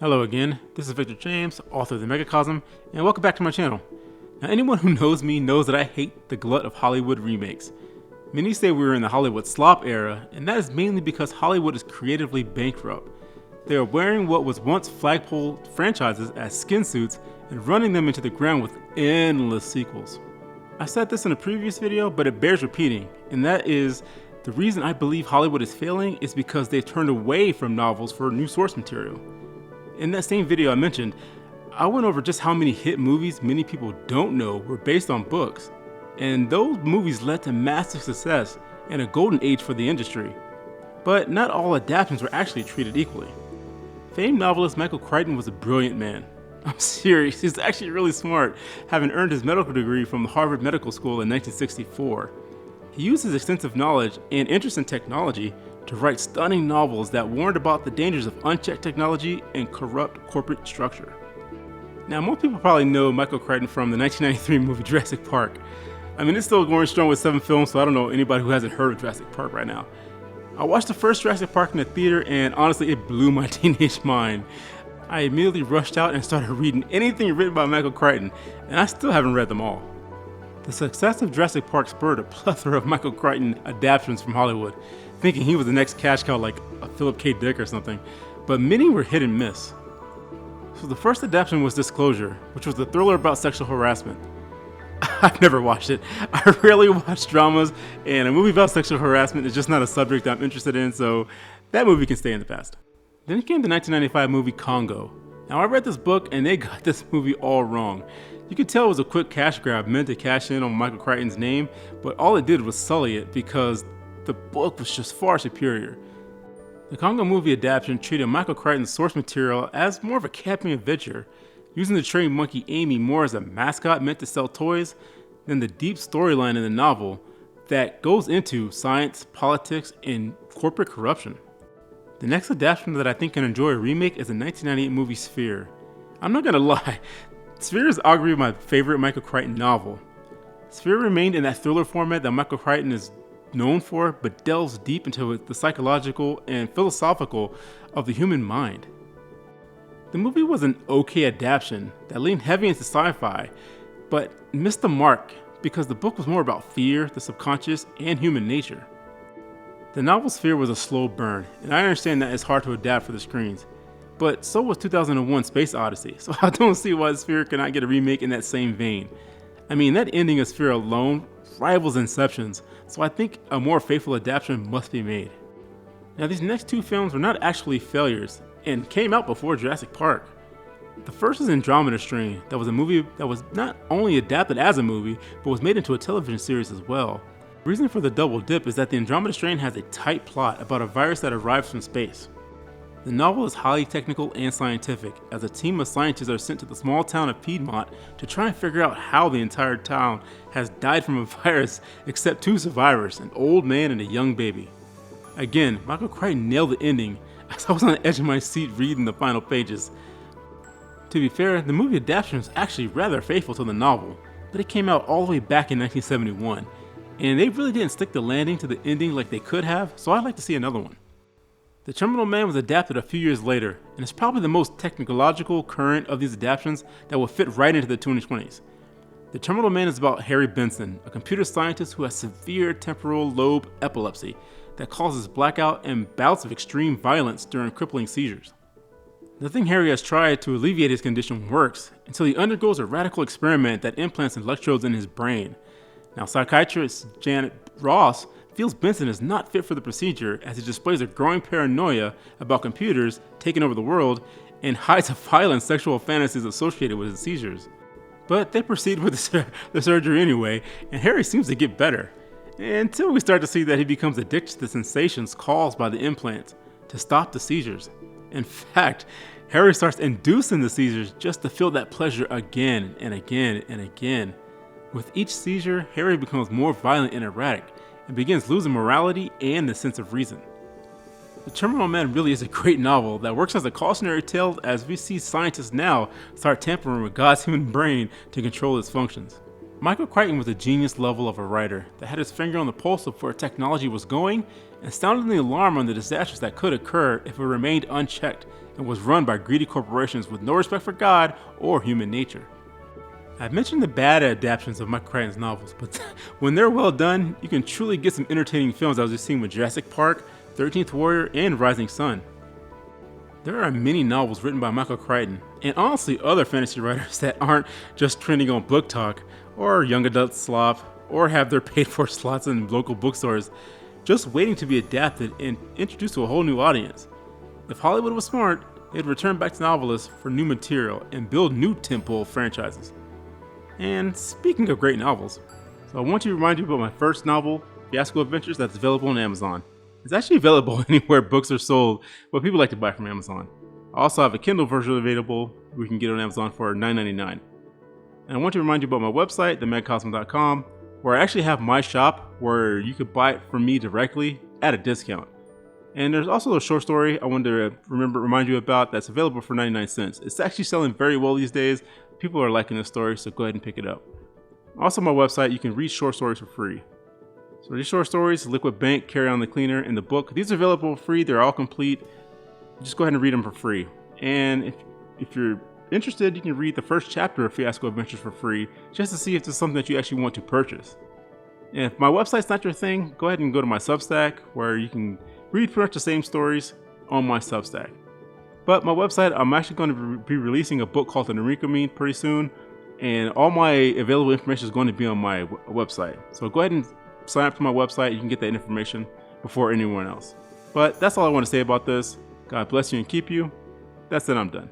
Hello again, this is Victor James, author of the Megacosm, and welcome back to my channel. Now anyone who knows me knows that I hate the glut of Hollywood remakes. Many say we're in the Hollywood slop era, and that is mainly because Hollywood is creatively bankrupt. They are wearing what was once flagpole franchises as skin suits and running them into the ground with endless sequels. I said this in a previous video, but it bears repeating, and that is the reason I believe Hollywood is failing is because they've turned away from novels for new source material. In that same video I mentioned, I went over just how many hit movies many people don't know were based on books, and those movies led to massive success and a golden age for the industry. But not all adaptions were actually treated equally. Famed novelist Michael Crichton was a brilliant man. I'm serious, he's actually really smart, having earned his medical degree from Harvard Medical School in 1964. He used his extensive knowledge and interest in technology to write stunning novels that warned about the dangers of unchecked technology and corrupt corporate structure. Now, most people probably know Michael Crichton from the 1993 movie Jurassic Park. I mean, it's still going strong with 7 films, so I don't know anybody who hasn't heard of Jurassic Park right now. I watched the first Jurassic Park in the theater, and honestly, it blew my teenage mind. I immediately rushed out and started reading anything written by Michael Crichton, and I still haven't read them all. The success of Jurassic Park spurred a plethora of Michael Crichton adaptions from Hollywood, thinking he was the next cash cow like a Philip K. Dick or something, but many were hit and miss. So the first adaptation was Disclosure, which was a thriller about sexual harassment. I've never watched it. I rarely watch dramas, and a movie about sexual harassment is just not a subject I'm interested in, so that movie can stay in the past. Then came the 1995 movie Congo. Now I read this book and they got this movie all wrong. You could tell it was a quick cash grab meant to cash in on Michael Crichton's name, but all it did was sully it because the book was just far superior. The Congo movie adaptation treated Michael Crichton's source material as more of a camping adventure, using the trained monkey Amy more as a mascot meant to sell toys than the deep storyline in the novel that goes into science, politics, and corporate corruption. The next adaptation that I think can enjoy a remake is the 1998 movie Sphere. I'm not gonna lie, Sphere is arguably my favorite Michael Crichton novel. Sphere remained in that thriller format that Michael Crichton is known for, but delves deep into the psychological and philosophical of the human mind. The movie was an okay adaptation that leaned heavy into sci-fi, but missed the mark because the book was more about fear, the subconscious, and human nature. The novel Sphere was a slow burn, and I understand that it's hard to adapt for the screens, but so was 2001 Space Odyssey, so I don't see why Sphere cannot get a remake in that same vein. I mean, that ending of Sphere alone rivals Inception's, so I think a more faithful adaptation must be made. Now, these next 2 films were not actually failures, and came out before Jurassic Park. The first is Andromeda Strain, that was a movie that was not only adapted as a movie, but was made into a television series as well. The reason for the double dip is that the Andromeda Strain has a tight plot about a virus that arrives from space. The novel is highly technical and scientific, as a team of scientists are sent to the small town of Piedmont to try and figure out how the entire town has died from a virus except 2 survivors, an old man and a young baby. Again, Michael Crichton nailed the ending, as I was on the edge of my seat reading the final pages. To be fair, the movie adaptation was actually rather faithful to the novel, but it came out all the way back in 1971, and they really didn't stick the landing to the ending like they could have, so I'd like to see another one. The Terminal Man was adapted a few years later, and is probably the most technological current of these adaptations that will fit right into the 2020s. The Terminal Man is about Harry Benson, a computer scientist who has severe temporal lobe epilepsy that causes blackout and bouts of extreme violence during crippling seizures. Nothing Harry has tried to alleviate his condition works until he undergoes a radical experiment that implants electrodes in his brain. Now, psychiatrist Janet Ross feels Benson is not fit for the procedure as he displays a growing paranoia about computers taking over the world and hides the violent sexual fantasies associated with his seizures. But they proceed with the surgery anyway, and Harry seems to get better, until we start to see that he becomes addicted to the sensations caused by the implants to stop the seizures. In fact, Harry starts inducing the seizures just to feel that pleasure again and again and again. With each seizure, Harry becomes more violent and erratic, and begins losing morality and the sense of reason. The Terminal Man really is a great novel that works as a cautionary tale as we see scientists now start tampering with God's human brain to control its functions. Michael Crichton was a genius level of a writer that had his finger on the pulse of where technology was going and sounded the alarm on the disasters that could occur if it remained unchecked and was run by greedy corporations with no respect for God or human nature. I've mentioned the bad adaptations of Michael Crichton's novels, but when they're well done, you can truly get some entertaining films. I was just seeing with Jurassic Park, 13th Warrior, and Rising Sun. There are many novels written by Michael Crichton, and honestly other fantasy writers that aren't just trending on Book Talk, or young adult slop, or have their paid-for slots in local bookstores, just waiting to be adapted and introduced to a whole new audience. If Hollywood was smart, they'd return back to novelists for new material and build new tentpole franchises. And speaking of great novels, so I want to remind you about my first novel, Fiasco Adventures, that's available on Amazon. It's actually available anywhere books are sold, but people like to buy from Amazon. I also have a Kindle version available we can get on Amazon for $9.99. And I want to remind you about my website, themegacosm.com, where I actually have my shop where you could buy it from me directly at a discount. And there's also a short story I wanted to remind you about that's available for 99 cents. It's actually selling very well these days. People are liking this story, so go ahead and pick it up. Also on my website, you can read short stories for free. So these short stories, Liquid Bank, Carry On the Cleaner, and the book, these are available for free. They're all complete. Just go ahead and read them for free. And if you're interested, you can read the first chapter of Fiasco Adventures for free, just to see if it's something that you actually want to purchase. And if my website's not your thing, go ahead and go to my Substack, where you can read pretty much the same stories on my Substack. But my website, I'm actually going to be releasing a book called The Eureka Meme pretty soon, and all my available information is going to be on my website. So go ahead and sign up to my website. You can get that information before anyone else. But that's all I want to say about this. God bless you and keep you. That's it, I'm done.